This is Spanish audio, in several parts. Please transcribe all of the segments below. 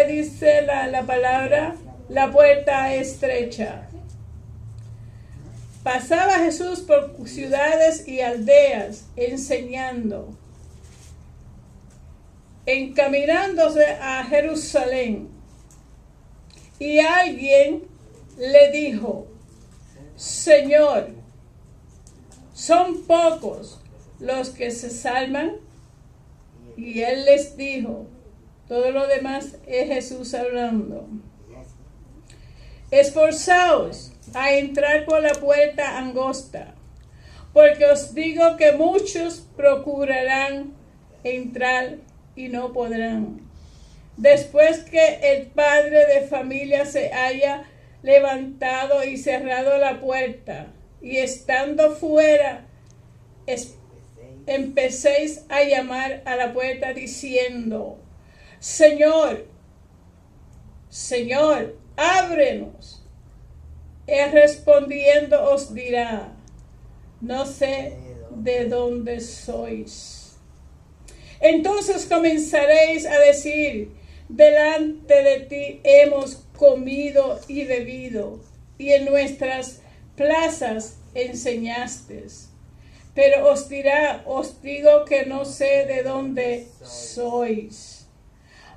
dice la palabra, la puerta estrecha. Pasaba Jesús por ciudades y aldeas enseñando, encaminándose a Jerusalén. Y alguien le dijo, Señor, ¿son pocos los que se salvan? Y él les dijo, todo lo demás es Jesús hablando. Esforzaos a entrar por la puerta angosta, porque os digo que muchos procurarán entrar y no podrán. Después que el padre de familia se haya levantado y cerrado la puerta, y estando fuera, empecéis a llamar a la puerta diciendo, Señor, Señor, ábrenos. Él respondiendo os dirá, no sé de dónde sois. Entonces comenzaréis a decir, delante de ti hemos comido y bebido, y en nuestras plazas enseñaste. Pero os dirá, os digo que no sé de dónde sois.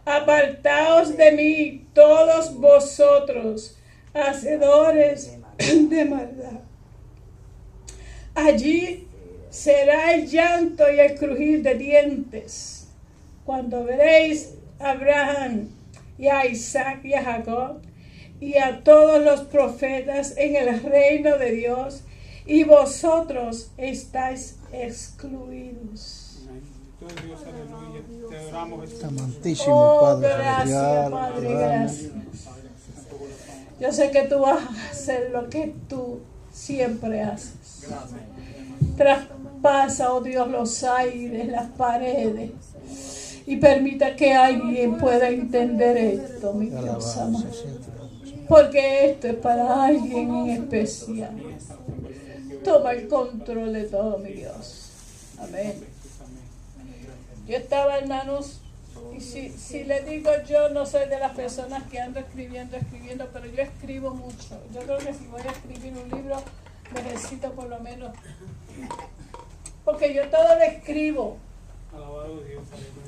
Apartaos de mí todos vosotros, hacedores de maldad. Allí será el llanto y el crujir de dientes, cuando veréis a Abraham y a Isaac y a Jacob y a todos los profetas en el reino de Dios, y vosotros estáis excluidos. Dios, aleluya. Te adoramos. Amantísimo Padre Gracias, celestial, Padre, te adoramos. gracias. Yo sé que tú vas a hacer lo que tú siempre haces. Traspasa, oh Dios, los aires, las paredes, y permita que alguien pueda entender esto, mi Dios amado. Porque esto es para alguien en especial. Toma el control de todo, mi Dios. Amén. Yo estaba, hermanos, y si le digo, yo no soy de las personas que ando escribiendo, pero yo escribo mucho. Yo creo que si voy a escribir un libro, necesito por lo menos, porque yo todo lo escribo.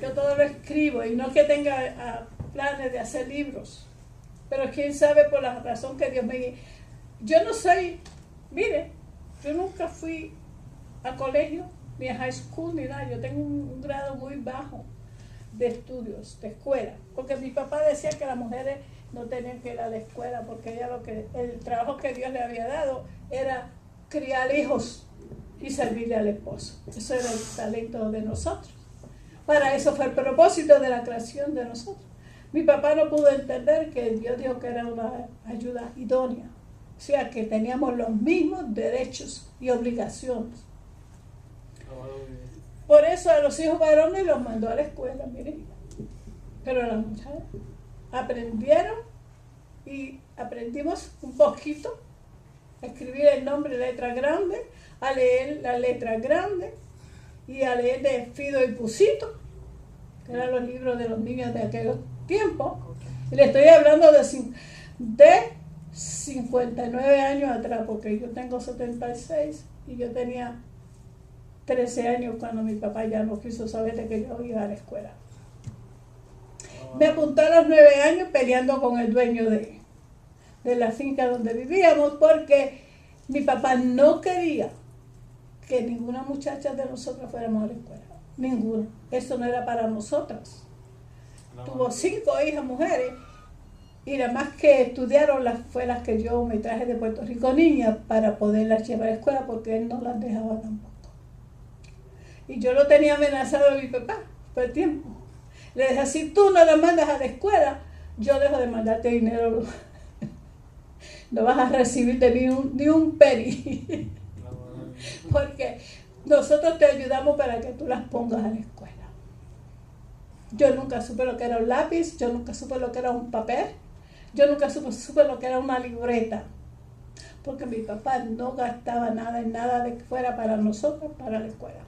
Yo todo lo escribo, y no que tenga planes de hacer libros, pero quién sabe por la razón que Dios me guíe. Yo no soy, mire, yo nunca fui a colegio, ni a high school, ni nada. Yo tengo un grado muy bajo de estudios, de escuela, porque mi papá decía que las mujeres no tenían que ir a la escuela, porque ella el trabajo que Dios le había dado era criar hijos y servirle al esposo. Eso era el talento de nosotros. Para eso fue el propósito de la creación de nosotros. Mi papá no pudo entender que Dios dijo que era una ayuda idónea, o sea que teníamos los mismos derechos y obligaciones. Por eso a los hijos varones los mandó a la escuela, miren. Pero las mujeres aprendieron, y aprendimos un poquito a escribir el nombre en letra grande, a leer la letra grande y a leer de Fido y Pusito, que eran los libros de los niños de aquellos tiempos. Y le estoy hablando de 59 años atrás, porque yo tengo 76 y yo tenía 13 años cuando mi papá ya no quiso saber de que yo iba a la escuela. Me apuntó a los 9 años peleando con el dueño de la finca donde vivíamos, porque mi papá no quería que ninguna muchacha de nosotros fuéramos a la escuela. Ninguna. Eso no era para nosotras. Tuvo 5 hijas mujeres, y las más que estudiaron fue las que yo me traje de Puerto Rico, niñas, para poderlas llevar a la escuela, porque él no las dejaba tampoco. Y yo lo tenía amenazado a mi papá por el tiempo. Le dije, si tú no las mandas a la escuela, yo dejo de mandarte dinero. No vas a recibir de ni un penny. Porque nosotros te ayudamos para que tú las pongas a la escuela. Yo nunca supe lo que era un lápiz, yo nunca supe lo que era un papel, yo nunca supe lo que era una libreta. Porque mi papá no gastaba nada en nada de que fuera para nosotros, para la escuela.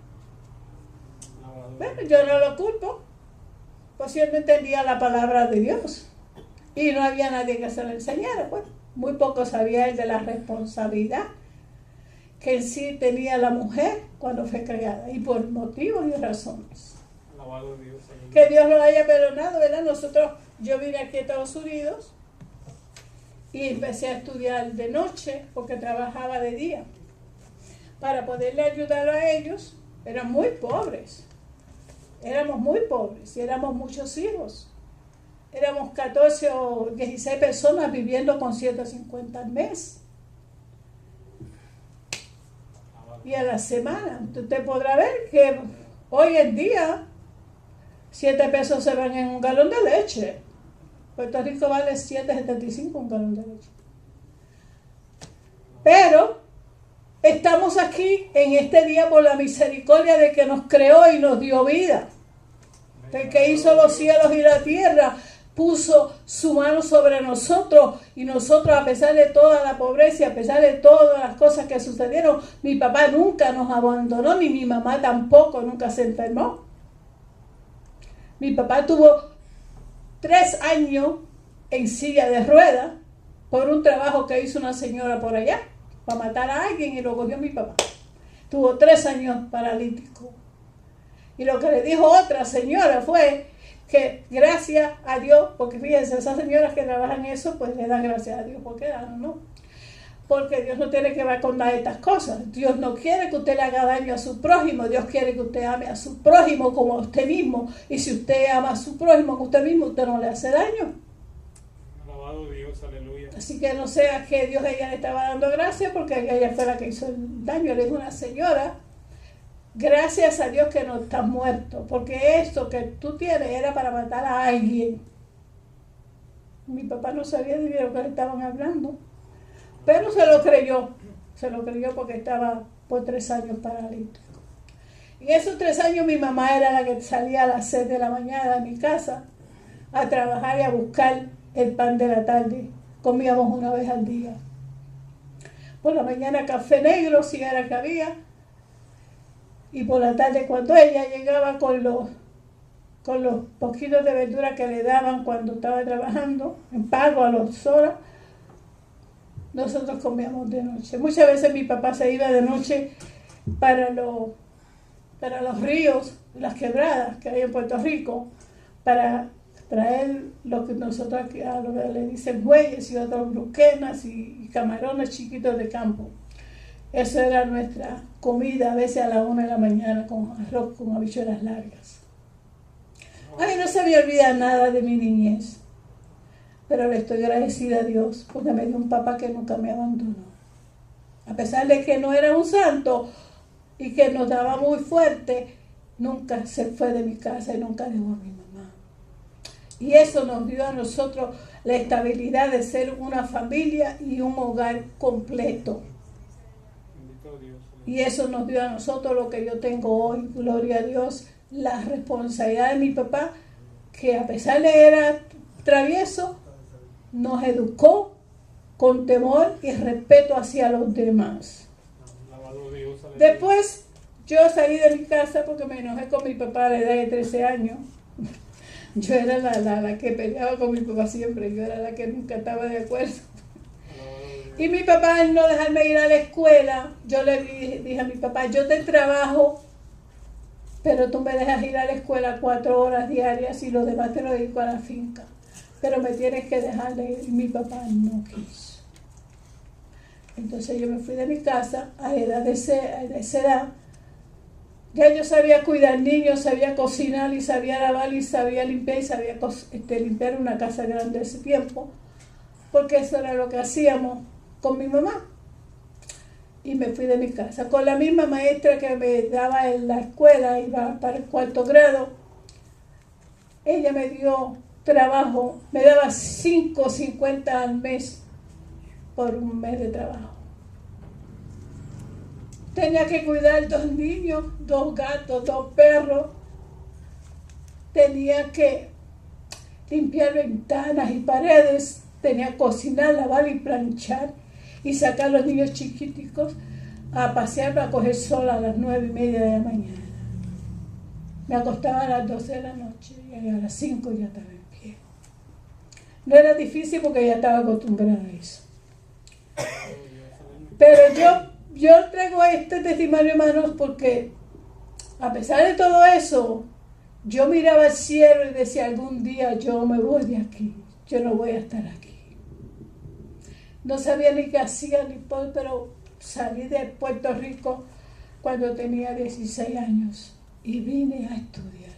Bueno, yo no lo culpo, pues si él no entendía la palabra de Dios. Y no había nadie que se lo enseñara, pues. Muy poco sabía él de la responsabilidad que en sí tenía la mujer cuando fue creada, y por motivos y razones. Alabado Dios. Que Dios lo haya perdonado, ¿verdad? Yo vine aquí a Estados Unidos y empecé a estudiar de noche porque trabajaba de día para poderle ayudar a ellos. Eran muy pobres, éramos muy pobres y éramos muchos hijos. Éramos 14 o 16 personas viviendo con 150 al mes. Y a la semana. Usted podrá ver que hoy en día 7 pesos se van en un galón de leche. Puerto Rico vale 7.75 un galón de leche. Pero estamos aquí en este día por la misericordia de que nos creó y nos dio vida. El que hizo los cielos y la tierra puso su mano sobre nosotros, y nosotros, a pesar de toda la pobreza y a pesar de todas las cosas que sucedieron, mi papá nunca nos abandonó, ni mi mamá tampoco, nunca se enfermó. Mi papá tuvo 3 años en silla de ruedas por un trabajo que hizo una señora por allá para matar a alguien, y lo cogió mi papá. Tuvo 3 años paralítico. Y lo que le dijo otra señora fue que gracias a Dios, porque fíjense, esas señoras que trabajan eso, pues le dan gracias a Dios porque dan, ¿no? Porque Dios no tiene que ver con nada de estas cosas. Dios no quiere que usted le haga daño a su prójimo. Dios quiere que usted ame a su prójimo como a usted mismo. Y si usted ama a su prójimo como a usted mismo, usted no le hace daño. Alabado Dios, aleluya. Así que no sea que Dios a ella le estaba dando gracias porque ella fue la que hizo el daño. Le dijo una señora: gracias a Dios que no estás muerto, porque esto que tú tienes era para matar a alguien. Mi papá no sabía de lo que le estaban hablando, pero se lo creyó porque estaba por 3 años paralítico. En esos 3 años mi mamá era la que salía a las 6 de la mañana de mi casa a trabajar y a buscar el pan de la tarde. Comíamos una vez al día. Por la mañana café negro, si era que había. Y por la tarde, cuando ella llegaba con los poquitos de verdura que le daban cuando estaba trabajando, en pago a las horas, nosotros comíamos de noche. Muchas veces mi papá se iba de noche para los ríos, las quebradas que hay en Puerto Rico, para traer lo que nosotros aquí a lo que le dicen bueyes y otras bruquenas y camarones chiquitos de campo. Eso era nuestra comida, a veces a las 1 de la mañana, con arroz con habichuelas largas. Ay, no se me olvida nada de mi niñez, pero le estoy agradecida a Dios porque me dio un papá que nunca me abandonó. A pesar de que no era un santo y que nos daba muy fuerte, nunca se fue de mi casa y nunca dejó a mi mamá. Y eso nos dio a nosotros la estabilidad de ser una familia y un hogar completo. Y eso nos dio a nosotros lo que yo tengo hoy, gloria a Dios, la responsabilidad de mi papá, que a pesar de era travieso, nos educó con temor y respeto hacia los demás. Después yo salí de mi casa porque me enojé con mi papá a la edad de 13 años. Yo era la que peleaba con mi papá siempre, yo era la que nunca estaba de acuerdo. Y mi papá, al no dejarme ir a la escuela, yo le dije a mi papá: yo te trabajo, pero tú me dejas ir a la escuela 4 horas diarias y lo demás te lo dedico a la finca. Pero me tienes que dejar de ir. Y mi papá no quiso. Entonces yo me fui de mi casa a esa edad. Ya yo sabía cuidar niños, sabía cocinar y sabía lavar y sabía limpiar y sabía limpiar una casa grande ese tiempo, porque eso era lo que hacíamos con mi mamá. Y me fui de mi casa. Con la misma maestra que me daba en la escuela, iba para el 4º grado, ella me dio trabajo, me daba $5.50 al mes por un mes de trabajo. Tenía que cuidar 2 niños, 2 gatos, 2 perros. Tenía que limpiar ventanas y paredes. Tenía que cocinar, lavar y planchar. Y sacar a los niños chiquiticos a pasear para coger sol a las 9:30 de la mañana. Me acostaba a las 12 de la noche y a las 5 ya estaba en pie. No era difícil porque ella estaba acostumbrada a eso. Pero yo traigo este testimonio, hermanos, porque a pesar de todo eso, yo miraba al cielo y decía, algún día yo me voy de aquí, yo no voy a estar aquí. No sabía ni qué hacía, pero salí de Puerto Rico cuando tenía 16 años y vine a estudiar.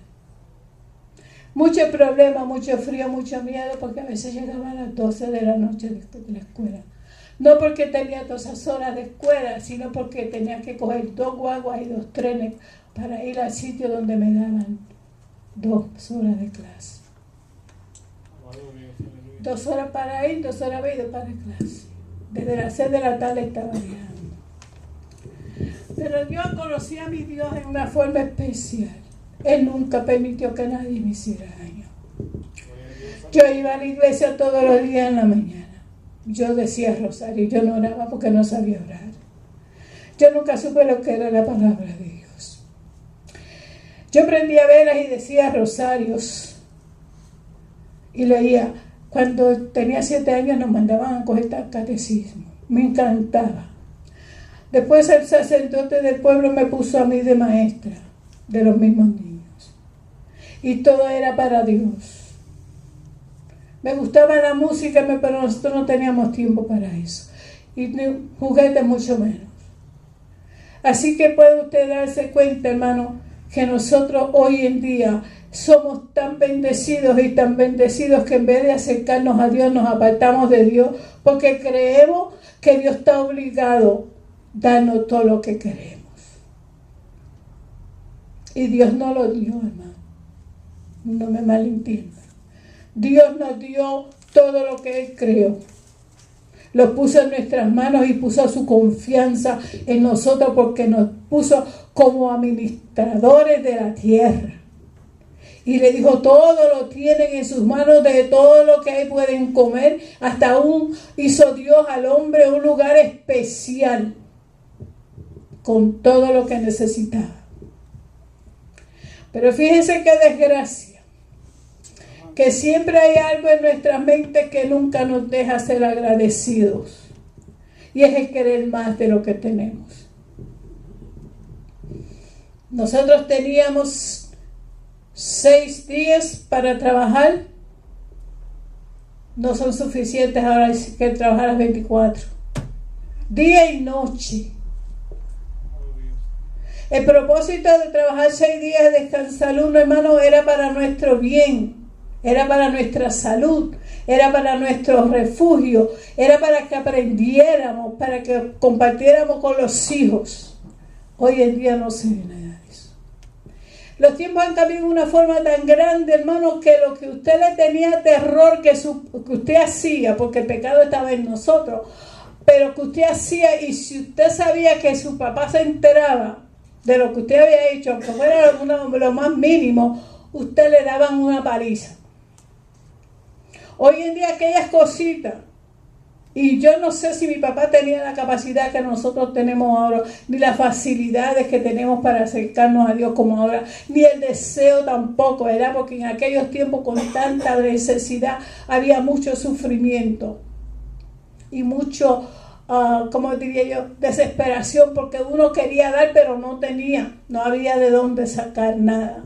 Muchos problemas, mucho frío, mucho miedo, porque a veces llegaba a las 12 de la noche de la escuela. No porque tenía todas esas horas de escuela, sino porque tenía que coger 2 guaguas y 2 trenes para ir al sitio donde me daban 2 horas de clase. 2 horas para ir, 2 horas para clase. Desde las 6 de la tarde estaba viajando. Pero yo conocí a mi Dios en una forma especial. Él nunca permitió que nadie me hiciera daño. Yo iba a la iglesia todos los días en la mañana. Yo decía rosario, yo no oraba porque no sabía orar. Yo nunca supe lo que era la palabra de Dios. Yo prendía velas y decía rosarios. Y leía. Cuando tenía 7 años nos mandaban a coger catecismo. Me encantaba. Después el sacerdote del pueblo me puso a mí de maestra de los mismos niños. Y todo era para Dios. Me gustaba la música, pero nosotros no teníamos tiempo para eso. Y juguetes mucho menos. Así que puede usted darse cuenta, hermano, que nosotros hoy en día somos tan bendecidos y tan bendecidos que en vez de acercarnos a Dios nos apartamos de Dios porque creemos que Dios está obligado a darnos todo lo que queremos. Y Dios no lo dio, hermano. No me malentiendan. Dios nos dio todo lo que Él creó. Lo puso en nuestras manos y puso su confianza en nosotros porque nos puso como administradores de la tierra. Y le dijo, todo lo tienen en sus manos, de todo lo que hay pueden comer. Hasta aún hizo Dios al hombre un lugar especial con todo lo que necesitaba. Pero fíjense qué desgracia, que siempre hay algo en nuestra mente que nunca nos deja ser agradecidos. Y es el querer más de lo que tenemos. Nosotros teníamos 6 días para trabajar. No son suficientes, ahora hay que trabajar las 24. Día y noche. El propósito de trabajar 6 días y descansar 1, hermano, era para nuestro bien. Era para nuestra salud, era para nuestro refugio, era para que aprendiéramos, para que compartiéramos con los hijos. Hoy en día no se ve nada de eso. Los tiempos han cambiado de una forma tan grande, hermano, que lo que usted le tenía terror que usted hacía, porque el pecado estaba en nosotros, pero que usted hacía, y si usted sabía que su papá se enteraba de lo que usted había hecho, aunque fuera lo más mínimo, usted le daban una paliza. Hoy en día aquellas cositas, y yo no sé si mi papá tenía la capacidad que nosotros tenemos ahora, ni las facilidades que tenemos para acercarnos a Dios como ahora, ni el deseo tampoco, ¿verdad? Porque en aquellos tiempos con tanta necesidad había mucho sufrimiento y mucho, como diría yo, desesperación, porque uno quería dar pero no tenía, no había de dónde sacar nada.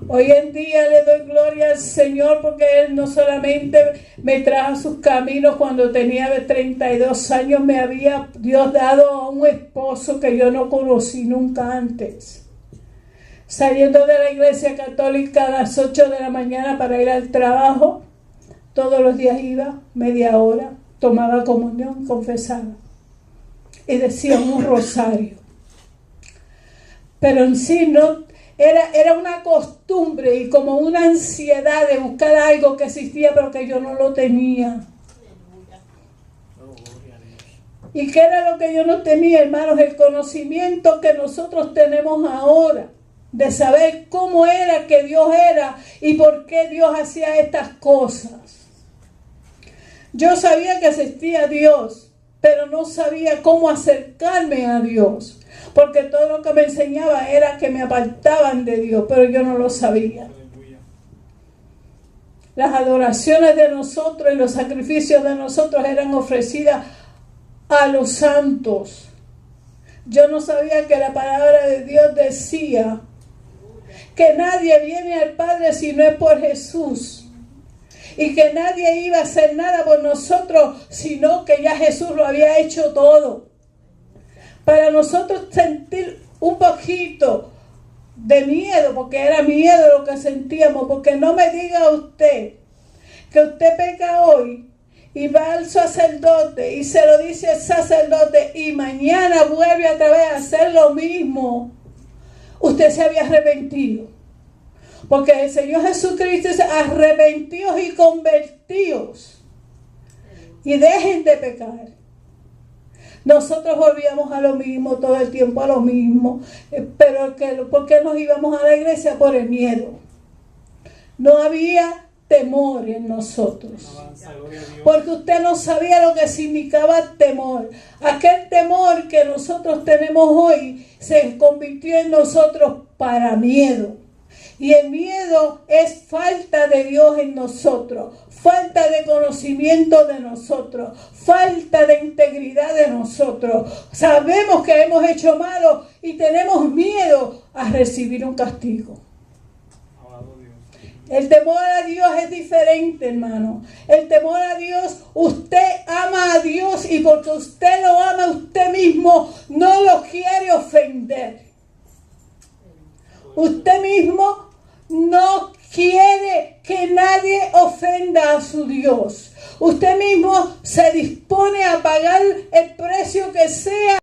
Hoy en día le doy gloria al Señor porque Él no solamente me trajo a sus caminos cuando tenía 32 años, me había Dios dado a un esposo que yo no conocí nunca antes. Saliendo de la iglesia católica a las 8 de la mañana para ir al trabajo, todos los días iba, media hora, tomaba comunión, confesaba y decía un rosario. Pero en sí no... Era una costumbre y como una ansiedad de buscar algo que existía pero que yo no lo tenía. ¿Y qué era lo que yo no tenía, hermanos? El conocimiento que nosotros tenemos ahora de saber cómo era que Dios era y por qué Dios hacía estas cosas. Yo sabía que existía Dios, pero no sabía cómo acercarme a Dios. Porque todo lo que me enseñaba era que me apartaban de Dios, pero yo no lo sabía. las adoraciones de nosotros y los sacrificios de nosotros eran ofrecidas a los santos. Yo no sabía que la palabra de Dios decía que nadie viene al Padre si no es por Jesús. Y que nadie iba a hacer nada por nosotros, sino que ya Jesús lo había hecho todo. Para nosotros sentir un poquito de miedo, porque era miedo lo que sentíamos, porque no me diga usted que usted peca hoy y va al sacerdote y se lo dice al sacerdote y mañana vuelve otra vez a hacer lo mismo. Usted se había arrepentido. Porque el Señor Jesucristo dice: arrepentíos y convertíos y dejen de pecar. Nosotros volvíamos a lo mismo, todo el tiempo a lo mismo. Pero ¿por qué nos íbamos a la iglesia? Por el miedo. No había temor en nosotros. Porque usted no sabía lo que significaba temor. Aquel temor que nosotros tenemos hoy se convirtió en nosotros para miedo. Y el miedo es falta de Dios en nosotros, falta de conocimiento de nosotros, falta de integridad de nosotros. Sabemos que hemos hecho malo y tenemos miedo a recibir un castigo. El temor a Dios es diferente, hermano. El temor a Dios, usted ama a Dios y porque usted lo ama usted mismo, no lo quiere ofender. Usted mismo no quiere que nadie ofenda a su Dios. Usted mismo se dispone a pagar el precio que sea